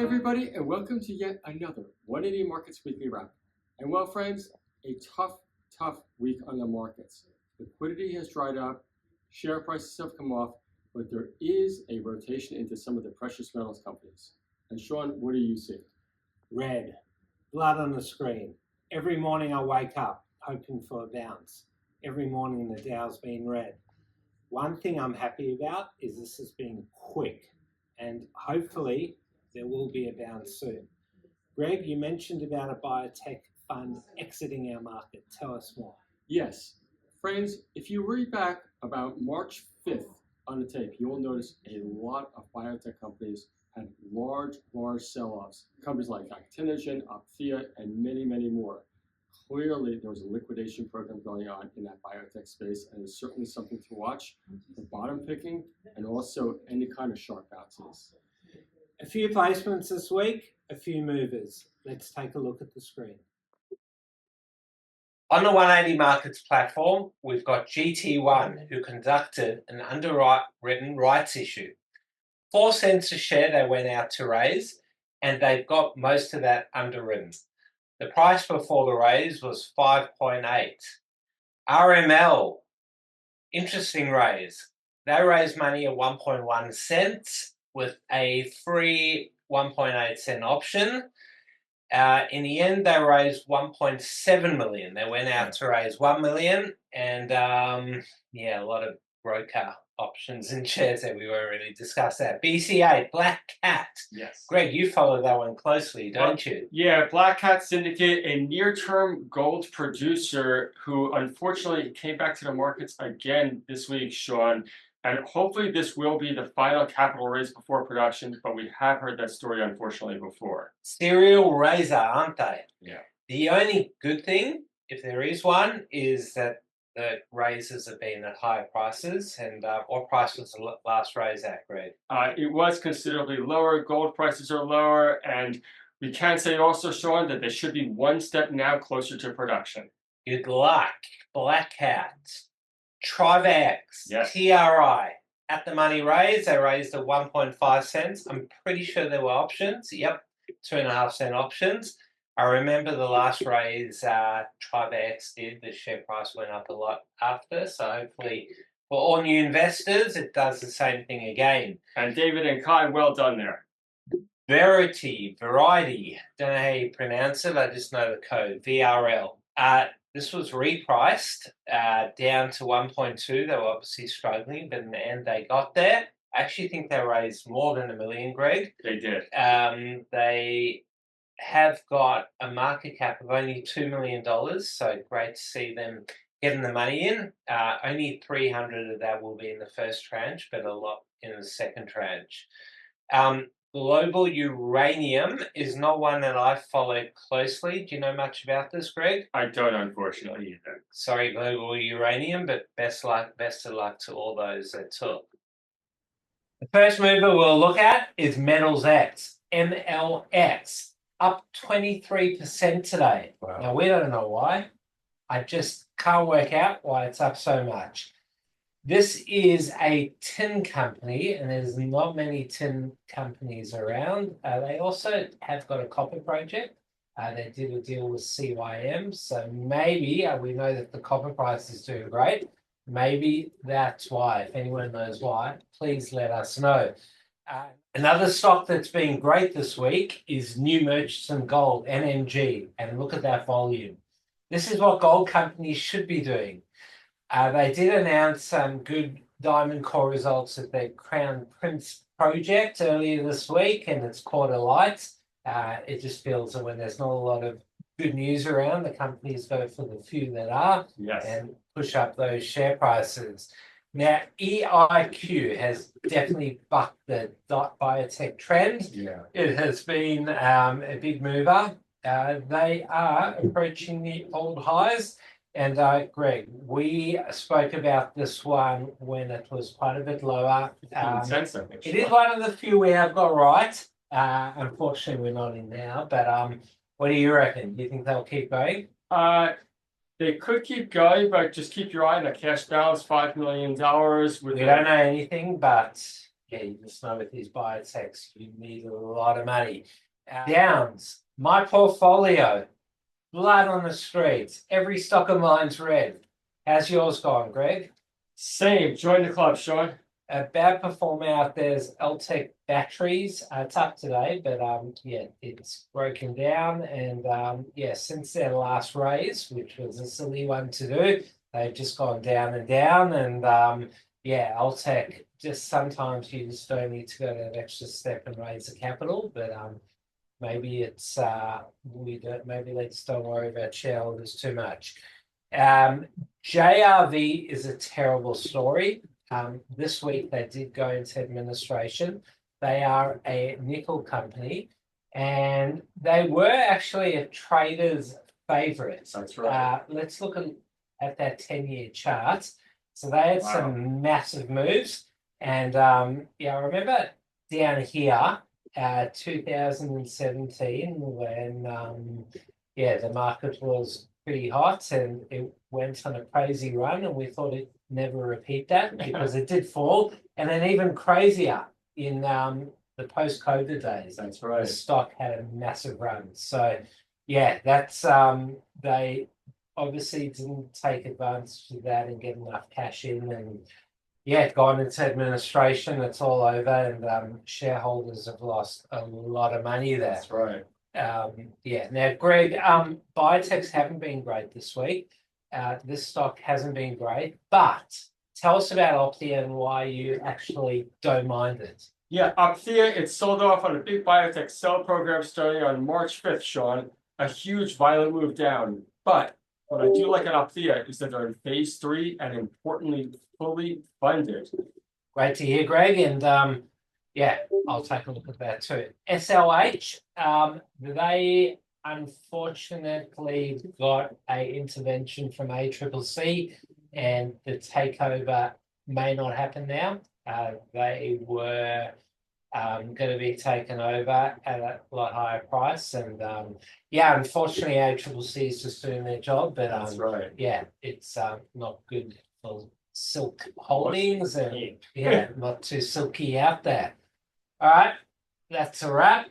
everybody, and welcome to yet another 180 Markets Weekly Wrap. And well, friends, a tough week on the markets. Liquidity has dried up, share prices have come off, but there is a rotation into some of the precious metals companies. And Sean, what do you see? Red, blood on the screen. Every morning I wake up hoping for a bounce. Every morning the Dow's been red. One thing I'm happy about is this has been quick, and hopefully there will be a bounce soon. Greg, you mentioned about a biotech fund exiting our market. Tell us more. Yes. Friends, if you read back about March 5th on the tape, you will notice a lot of biotech companies had large sell-offs. Companies like Actinogen, Opthea, and many more. Clearly, there was a liquidation program going on in that biotech space, and it's certainly something to watch for bottom picking and also any kind of sharp bounces. A few placements this week, a few movers. Let's take a look at the screen. On the 180 Markets platform, we've got GT1, who conducted an underwritten rights issue. 4 cents a share they went out to raise, and they've got most of that underwritten. The price before the raise was 5.8. RML, interesting raise. They raised money at 1.1 cents with a free 1.8 cent option. In the end, they raised 1.7 million. They went out to raise 1 million, and a lot of broker options and shares that we won't really discuss that. BCA, Black Cat. Yes. Greg, you follow that one closely, don't you? Yeah, Black Cat Syndicate, a near-term gold producer who unfortunately came back to the markets again this week, Sean. And hopefully this will be the final capital raise before production, but we have heard that story unfortunately before. Serial raiser, aren't they? Yeah. The only good thing, if there is one, is that the raises have been at higher prices. And what price was the last raise at, Greg? It was considerably lower. Gold prices are lower, and we can say also, Sean, that they should be one step now closer to production. Good luck. Black Hat. Trivax, yes. TRI, at the money raise, they raised at 1.5 cents. I'm pretty sure there were options. Yep, 2.5 cent options. I remember the last raise Trivax did, the share price went up a lot after. So hopefully for all new investors, it does the same thing again. And David and Kai, well done there. Variety, don't know how you pronounce it, I just know the code, VRL. This was repriced down to 1.2. They were obviously struggling, but in the end they got there. I actually think they raised more than $1 million, Greg. They did. They have got a market cap of only $2 million, so great to see them getting the money in. Only 300 of that will be in the first tranche, but a lot in the second tranche. Global Uranium is not one that I follow closely. Do you know much about this, Greg? I don't, unfortunately, either. Sorry, Global Uranium, but best of luck to all those that took. The first mover we'll look at is Metals X, MLX, up 23% today. Wow. Now, we don't know why. I just can't work out why it's up so much. This is a tin company, and there's not many tin companies around. They also have got a copper project. They did a deal with CYM, so maybe we know that the copper price is doing great. Maybe that's why. If anyone knows why, please let us know. Another stock that's been great this week is New Murchison Gold, NMG, and look at that volume. This is what gold companies should be doing. They did announce some good diamond core results at their Crown Prince project earlier this week, and it's quarter lights. It just feels that when there's not a lot of good news around, the companies go for the few that are, yes, and push up those share prices. Now, EIQ has definitely bucked the biotech trend. Yeah. It has been a big mover. They are approaching the old highs. And Greg, we spoke about this one when it was quite a bit lower. It is one of the few we have got right. Unfortunately, we're not in now. But what do you reckon? Do you think they'll keep going? They could keep going, but just keep your eye on the cash balance, $5 million. We don't know anything, but yeah, you just know with these biotechs, you need a lot of money. Downs, my portfolio, blood on the streets. Every stock of mine's red. How's yours gone, Greg? Same. Join the club, Sean. A bad performer out there's LTEC batteries. It's up today, but yeah, it's broken down. And yeah, since their last raise, which was a silly one to do, they've just gone down and down. And yeah, LTEC, just sometimes you just don't need to go that extra step and raise the capital. But maybe it's maybe they just don't worry about shareholders too much. JRV is a terrible story. This week they did go into administration. They are a nickel company, and they were actually a trader's favorite. That's right. Let's look at that 10-year chart. So they had some massive moves, and yeah, I remember down here, 2017, when yeah, the market was pretty hot and it went on a crazy run, and we thought it never repeat that because it did fall, and then even crazier in the post-COVID days. That's right. The stock had a massive run. So yeah, that's they obviously didn't take advantage of that and get enough cash in, and yeah, gone into administration. It's all over, and shareholders have lost a lot of money there. That's right. Yeah. Now, Greg, biotechs haven't been great this week. This stock hasn't been great, but tell us about Opthea and why you actually don't mind it. Yeah, Opthea, it sold off on a big biotech sell program starting on March 5th, Sean. A huge violent move down. But what I do like at Opthea is that they're in phase 3 and importantly, fully funded. Great to hear, Greg. And yeah, I'll take a look at that too. SLH, they unfortunately got an intervention from ACCC, and the takeover may not happen now. They were going to be taken over at a lot higher price, and yeah, unfortunately ACCC is just doing their job, but That's right. yeah, it's not good for Silk Holdings, and yeah, not too silky out there. All right, that's a wrap.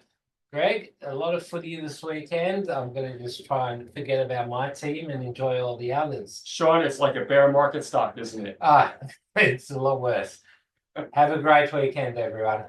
Greg, a lot of footy this weekend. I'm going to just try and forget about my team and enjoy all the others. Sean, it's like a bear market stock, isn't it? It's a lot worse. Have a great weekend, everyone.